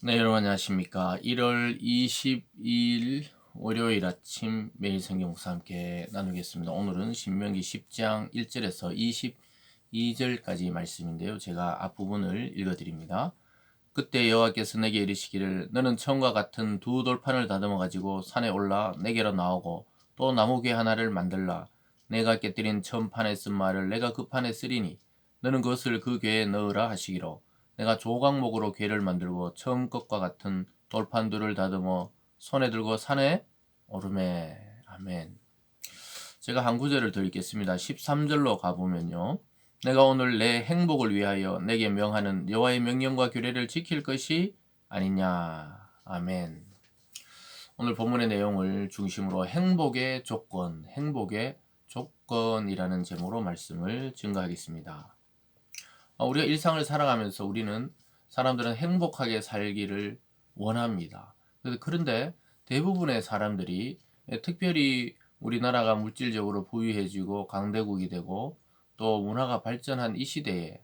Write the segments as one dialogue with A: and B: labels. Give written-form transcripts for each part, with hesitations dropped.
A: 네, 여러분 안녕하십니까. 1월 22일 월요일 아침 매일 성경 묵상 함께 나누겠습니다. 오늘은 신명기 10장 1절에서 22절까지 말씀인데요. 제가 앞부분을 읽어드립니다. 그때 여호와께서 내게 이르시기를 너는 처음과 같은 두 돌판을 다듬어 가지고 산에 올라 내게로 나오고 또 나무괴 하나를 만들라. 내가 깨뜨린 처음 판에 쓴 말을 내가 그 판에 쓰리니 너는 그것을 그 궤에 넣으라 하시기로 내가 조각목으로 궤를 만들고 처음 것과 같은 돌판들을 다듬어 손에 들고 산에 오르매. 아멘. 제가 한 구절을 더 읽겠습니다. 13절로 가보면요. 내가 오늘 내 행복을 위하여 내게 명하는 여호와의 명령과 규례를 지킬 것이 아니냐. 아멘. 오늘 본문의 내용을 중심으로 행복의 조건이라는 제목으로 말씀을 증거하겠습니다. 우리가 일상을 살아가면서 사람들은 행복하게 살기를 원합니다. 그런데 대부분의 사람들이, 특별히 우리나라가 물질적으로 부유해지고 강대국이 되고 또 문화가 발전한 이 시대에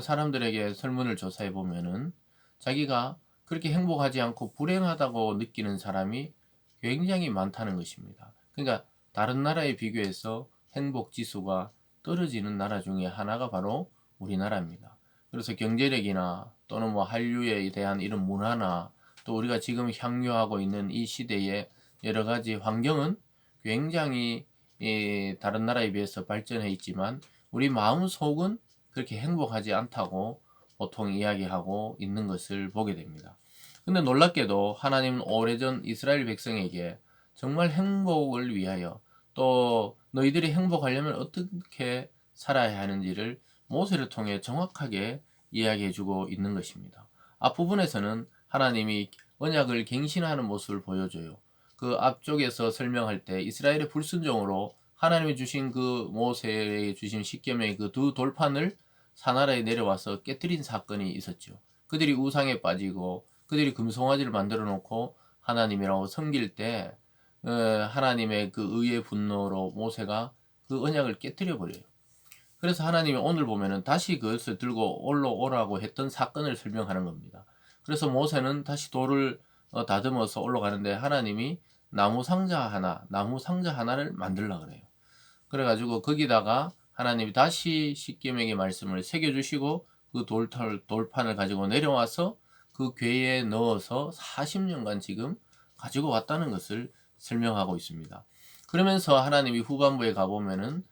A: 사람들에게 설문을 조사해 보면은 자기가 그렇게 행복하지 않고 불행하다고 느끼는 사람이 굉장히 많다는 것입니다. 그러니까 다른 나라에 비교해서 행복 지수가 떨어지는 나라 중에 하나가 바로 우리나라입니다. 그래서 경제력이나 또는 뭐 한류에 대한 이런 문화나 또 우리가 지금 향유하고 있는 이 시대의 여러 가지 환경은 굉장히 다른 나라에 비해서 발전해 있지만 우리 마음속은 그렇게 행복하지 않다고 보통 이야기하고 있는 것을 보게 됩니다. 근데 놀랍게도 하나님은 오래전 이스라엘 백성에게 정말 행복을 위하여 또 너희들이 행복하려면 어떻게 살아야 하는지를 모세를 통해 정확하게 이야기해 주고 있는 것입니다. 앞부분에서는 하나님이 언약을 갱신하는 모습을 보여줘요. 그 앞쪽에서 설명할 때 이스라엘의 불순종으로 하나님이 주신 그 모세에게 주신 십계명의 그 두 돌판을 사나라에 내려와서 깨뜨린 사건이 있었죠. 그들이 우상에 빠지고 그들이 금송아지를 만들어 놓고 하나님이라고 섬길 때 하나님의 그 의의 분노로 모세가 그 언약을 깨뜨려 버려요. 그래서 하나님이 오늘 보면은 다시 그것을 들고 올라오라고 했던 사건을 설명하는 겁니다. 그래서 모세는 다시 돌을 다듬어서 올라가는데 하나님이 나무 상자 하나를 만들라 그래요. 그래가지고 거기다가 하나님이 다시 십계명의 말씀을 새겨주시고 그 돌판을 가지고 내려와서 그 궤에 넣어서 40년간 지금 가지고 왔다는 것을 설명하고 있습니다. 그러면서 하나님이 후반부에 가보면은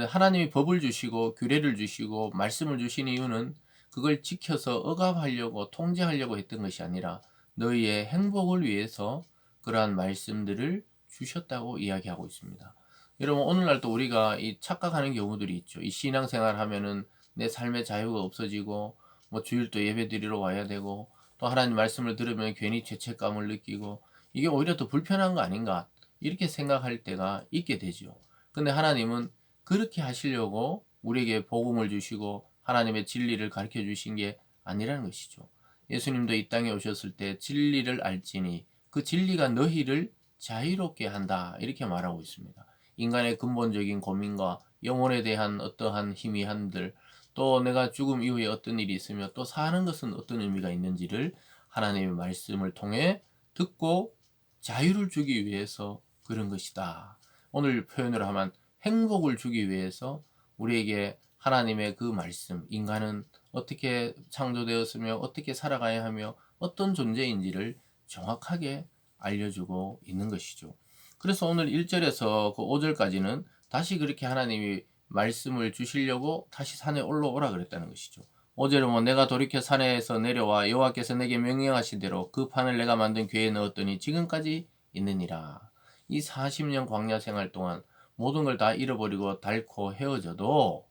A: 하나님이 법을 주시고 규례를 주시고 말씀을 주신 이유는 그걸 지켜서 억압하려고 통제하려고 했던 것이 아니라 너희의 행복을 위해서 그러한 말씀들을 주셨다고 이야기하고 있습니다. 여러분 오늘날 또 우리가 이 착각하는 경우들이 있죠. 이 신앙생활 하면은 내 삶의 자유가 없어지고 뭐 주일도 예배드리러 와야 되고 또 하나님 말씀을 들으면 괜히 죄책감을 느끼고 이게 오히려 더 불편한 거 아닌가 이렇게 생각할 때가 있게 되죠. 근데 하나님은 그렇게 하시려고 우리에게 복음을 주시고 하나님의 진리를 가르쳐 주신 게 아니라는 것이죠. 예수님도 이 땅에 오셨을 때 진리를 알지니 그 진리가 너희를 자유롭게 한다 이렇게 말하고 있습니다. 인간의 근본적인 고민과 영혼에 대한 어떠한 희미함들 또 내가 죽음 이후에 어떤 일이 있으며 또 사는 것은 어떤 의미가 있는지를 하나님의 말씀을 통해 듣고 자유를 주기 위해서 그런 것이다. 오늘 표현으로 하면 행복을 주기 위해서 우리에게 하나님의 그 말씀, 인간은 어떻게 창조되었으며 어떻게 살아가야 하며 어떤 존재인지를 정확하게 알려주고 있는 것이죠. 그래서 오늘 1절에서 그 5절까지는 다시 그렇게 하나님이 말씀을 주시려고 다시 산에 올라오라 그랬다는 것이죠. 5절은 뭐 내가 돌이켜 산에서 내려와 여호와께서 내게 명령하신 대로 그 판을 내가 만든 궤에 넣었더니 지금까지 있느니라. 이 40년 광야 생활 동안 모든 걸 다 잃어버리고 닳고 헤어져도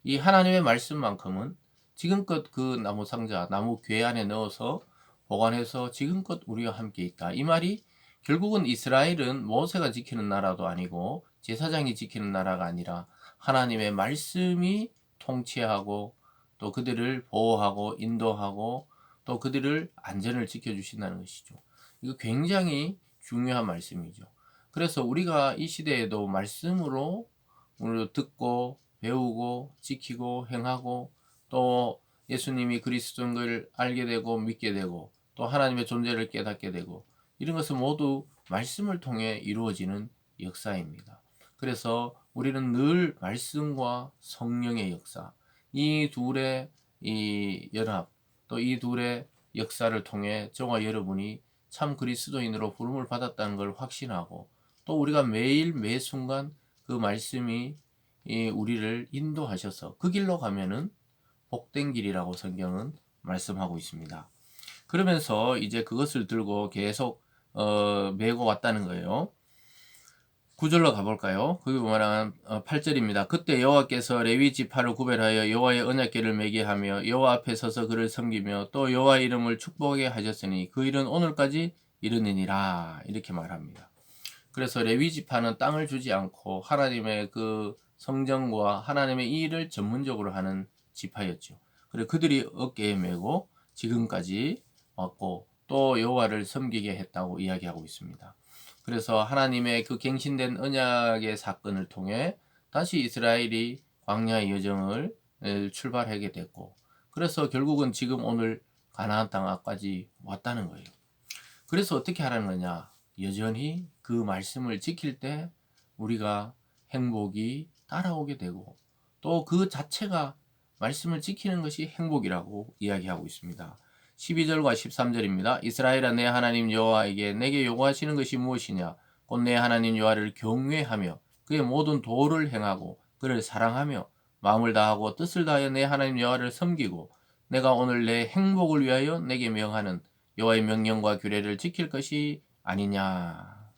A: 이 하나님의 말씀만큼은 지금껏 그 나무 상자, 나무 궤 안에 넣어서 보관해서 지금껏 우리와 함께 있다. 이 말이 결국은 이스라엘은 모세가 지키는 나라도 아니고 제사장이 지키는 나라가 아니라 하나님의 말씀이 통치하고 또 그들을 보호하고 인도하고 또 그들을 안전을 지켜주신다는 것이죠. 이거 굉장히 중요한 말씀이죠. 그래서 우리가 이 시대에도 말씀으로 오늘 듣고 배우고 지키고 행하고 또 예수님이 그리스도인 걸 알게 되고 믿게 되고 또 하나님의 존재를 깨닫게 되고, 이런 것은 모두 말씀을 통해 이루어지는 역사입니다. 그래서 우리는 늘 말씀과 성령의 역사, 이 둘의 이 연합, 또 이 둘의 역사를 통해 저와 여러분이 참 그리스도인으로 부름을 받았다는 걸 확신하고, 또 우리가 매일 매 순간 그 말씀이 우리를 인도하셔서 그 길로 가면은 복된 길이라고 성경은 말씀하고 있습니다. 그러면서 이제 그것을 들고 계속 메고 왔다는 거예요. 9절로 가볼까요? 그게 뭐냐면 8절입니다. 그때 여호와께서 레위 지파를 구별하여 여호와의 언약궤를 매게 하며 여호와 앞에 서서 그를 섬기며 또 여호와의 이름을 축복하게 하셨으니 그 일은 오늘까지 이르느니라, 이렇게 말합니다. 그래서 레위 지파는 땅을 주지 않고 하나님의 그 성전과 하나님의 이 일을 전문적으로 하는 지파였죠. 그리고 그들이 어깨에 메고 지금까지 왔고 또 여호와를 섬기게 했다고 이야기하고 있습니다. 그래서 하나님의 그 갱신된 언약의 사건을 통해 다시 이스라엘이 광야의 여정을 출발하게 됐고, 그래서 결국은 지금 오늘 가나안 땅까지 왔다는 거예요. 그래서 어떻게 하라는 거냐? 여전히 그 말씀을 지킬 때 우리가 행복이 따라오게 되고, 또 그 자체가 말씀을 지키는 것이 행복이라고 이야기하고 있습니다. 12절과 13절입니다. 이스라엘아, 내 하나님 여호와에게 내게 요구하시는 것이 무엇이냐? 곧 내 하나님 여호와를 경외하며 그의 모든 도를 행하고 그를 사랑하며 마음을 다하고 뜻을 다하여 내 하나님 여호와를 섬기고 내가 오늘 내 행복을 위하여 내게 명하는 여호와의 명령과 규례를 지킬 것이 아니냐.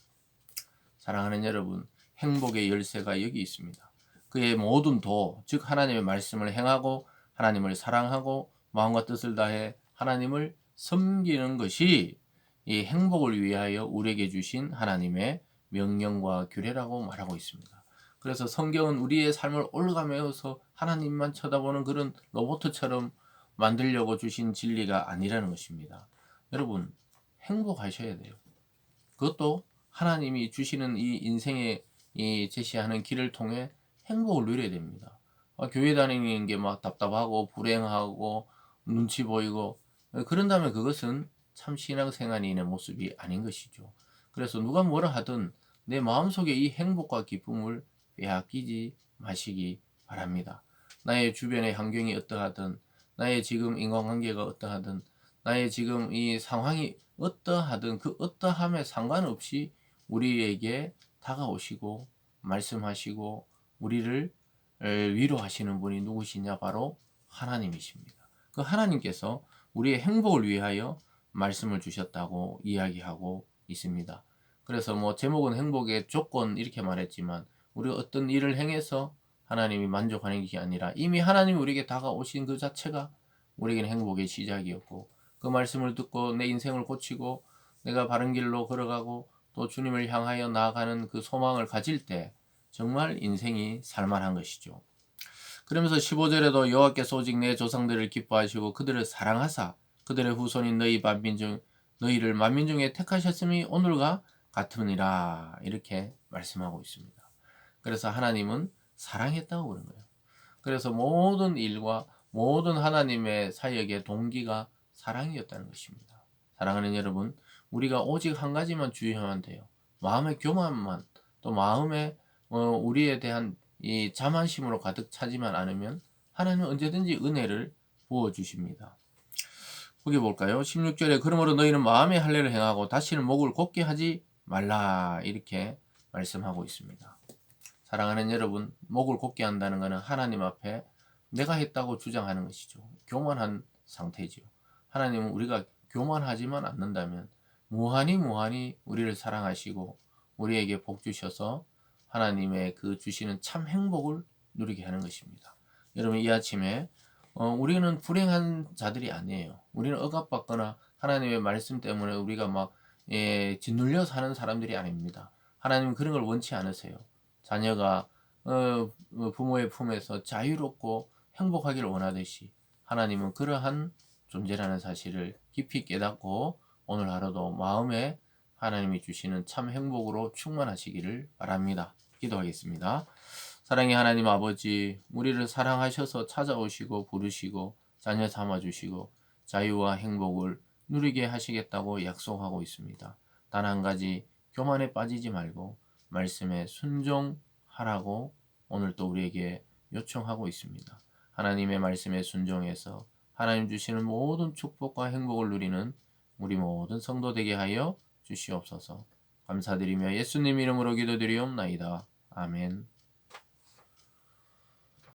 A: 사랑하는 여러분, 행복의 열쇠가 여기 있습니다. 그의 모든 도, 즉 하나님의 말씀을 행하고 하나님을 사랑하고 마음과 뜻을 다해 하나님을 섬기는 것이 이 행복을 위하여 우리에게 주신 하나님의 명령과 규례라고 말하고 있습니다. 그래서 성경은 우리의 삶을 올가매어서 하나님만 쳐다보는 그런 로봇처럼 만들려고 주신 진리가 아니라는 것입니다. 여러분, 행복하셔야 돼요. 그것도 하나님이 주시는 이 인생의 이 제시하는 길을 통해 행복을 누려야 됩니다. 교회 다니는 게 막 답답하고 불행하고 눈치 보이고 그런다면 그것은 참 신앙생활인의 모습이 아닌 것이죠. 그래서 누가 뭐라 하든 내 마음속에 이 행복과 기쁨을 빼앗기지 마시기 바랍니다. 나의 주변의 환경이 어떠하든, 나의 지금 인간관계가 어떠하든, 나의 지금 이 상황이 어떠하든 그 어떠함에 상관없이 우리에게 다가오시고 말씀하시고 우리를 위로하시는 분이 누구시냐? 바로 하나님이십니다. 그 하나님께서 우리의 행복을 위하여 말씀을 주셨다고 이야기하고 있습니다. 그래서 뭐 제목은 행복의 조건 이렇게 말했지만 우리가 어떤 일을 행해서 하나님이 만족하는 게 아니라 이미 하나님이 우리에게 다가오신 그 자체가 우리에게는 행복의 시작이었고, 그 말씀을 듣고 내 인생을 고치고 내가 바른 길로 걸어가고 또 주님을 향하여 나아가는 그 소망을 가질 때 정말 인생이 살만한 것이죠. 그러면서 15절에도 여호와께서 오직 내 조상들을 기뻐하시고 그들을 사랑하사 그들의 후손인 너희를 만민 중에 택하셨음이 오늘과 같으니라, 이렇게 말씀하고 있습니다. 그래서 하나님은 사랑했다고 그런 거예요. 그래서 모든 일과 모든 하나님의 사역의 동기가 사랑이었다는 것입니다. 사랑하는 여러분, 우리가 오직 한 가지만 주의하면 돼요. 마음의 교만만, 또 마음에 우리에 대한 이 자만심으로 가득 차지만 않으면 하나님은 언제든지 은혜를 부어주십니다. 거기 볼까요? 16절에 그러므로 너희는 마음의 할례를 행하고 다시는 목을 곧게 하지 말라, 이렇게 말씀하고 있습니다. 사랑하는 여러분, 목을 곧게 한다는 것은 하나님 앞에 내가 했다고 주장하는 것이죠. 교만한 상태죠. 하나님은 우리가 교만하지만 않는다면 무한히 우리를 사랑하시고 우리에게 복 주셔서 하나님의 그 주시는 참 행복을 누리게 하는 것입니다. 여러분, 이 아침에 우리는 불행한 자들이 아니에요. 우리는 억압받거나 하나님의 말씀 때문에 우리가 막 짓눌려 사는 사람들이 아닙니다. 하나님은 그런 걸 원치 않으세요. 자녀가 부모의 품에서 자유롭고 행복하기를 원하듯이 하나님은 그러한 존재라는 사실을 깊이 깨닫고 오늘 하루도 마음에 하나님이 주시는 참 행복으로 충만하시기를 바랍니다. 기도하겠습니다. 사랑의 하나님 아버지, 우리를 사랑하셔서 찾아오시고 부르시고 자녀 삼아주시고 자유와 행복을 누리게 하시겠다고 약속하고 있습니다. 단 한 가지 교만에 빠지지 말고 말씀에 순종하라고 오늘 또 우리에게 요청하고 있습니다. 하나님의 말씀에 순종해서 하나님 주시는 모든 축복과 행복을 누리는 우리 모든 성도 되게 하여 주시옵소서. 감사드리며 예수님 이름으로 기도드리옵나이다. 아멘.